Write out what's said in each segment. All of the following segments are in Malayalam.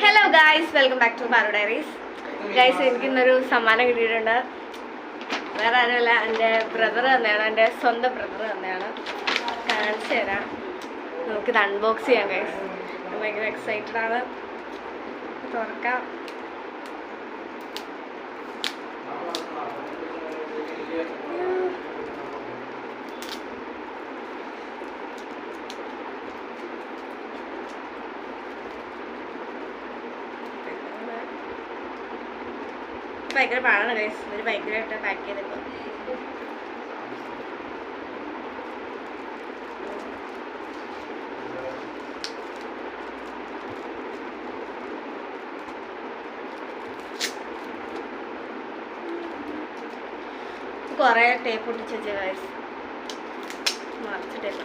Hello guys, welcome back to Paru diaries. Guys, എനിക്കിന്നൊരു സമ്മാനം കിട്ടിയിട്ടുണ്ട്. വേറെ ആരുമല്ല, എൻ്റെ ബ്രദർ തന്നെയാണ്, എൻ്റെ സ്വന്തം ബ്രദർ തന്നെയാണ്. കാണിച്ചു തരാം, നമുക്കിത് അൺബോക്സ് ചെയ്യാം ഗായ്സ്. ഞാൻ ഭയങ്കര എക്സൈറ്റഡ് ആണ്. തുറക്കാം. ഭയങ്കര പാടാണ് ഗൈസ്, ഇതിൽ ഭയങ്കരമായിട്ട് പാക്ക് ചെയ്തിപ്പോൾ. കുറേ ടേപ്പ് ഒട്ടിച്ച് വെച്ച ഗൈസ്, മറിച്ച് ടേപ്പ്.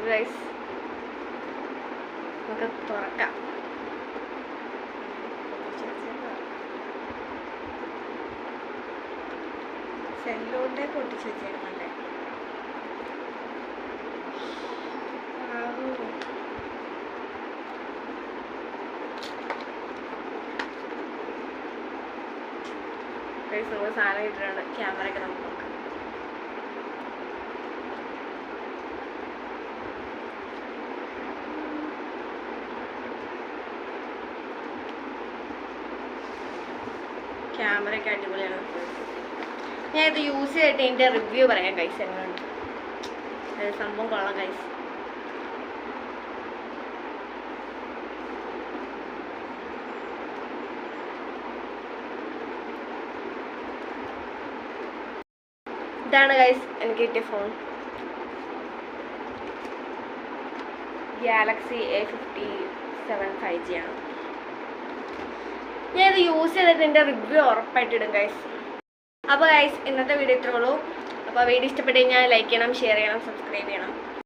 ഗൈസ്, നമുക്ക് തുറക്കാം. സെല്ലോട്ടെ പൊട്ടിച്ച് വെച്ചേക്കണല്ലേ. ഗൈസ്, നമുക്ക് സാധനം കിട്ടിയിട്ടുണ്ട്. ക്യാമറയൊക്കെ നമുക്ക് നോക്കാം. ക്യാമറയൊക്കെ അടിപൊളിയാണ്. ഞാൻ ഇത് യൂസ് ചെയ്തിട്ട് ഇതിൻ്റെ റിവ്യൂ പറയാം ഗൈസ്. എങ്ങനെയുണ്ട് സംഭവം? കൊള്ളാം ഗൈസ്. ഇതാണ് ഗൈസ് എനിക്ക് കിട്ടിയ ഫോൺ. ഗാലക്സി A57 5G ആണ്. ഞാൻ ഇത് യൂസ് ചെയ്തിട്ട് എൻ്റെ റിവ്യൂ ഉറപ്പായിട്ട് ഇടും ഗൈസ്. അപ്പോൾ ഗൈസ്, ഇന്നത്തെ വീഡിയോ ഇത്രേ ഉള്ളൂ. അപ്പോൾ വീഡിയോ ഇഷ്ടപ്പെട്ട് കഴിഞ്ഞാൽ ലൈക്ക് ചെയ്യണം, ഷെയർ ചെയ്യണം, സബ്സ്ക്രൈബ് ചെയ്യണം.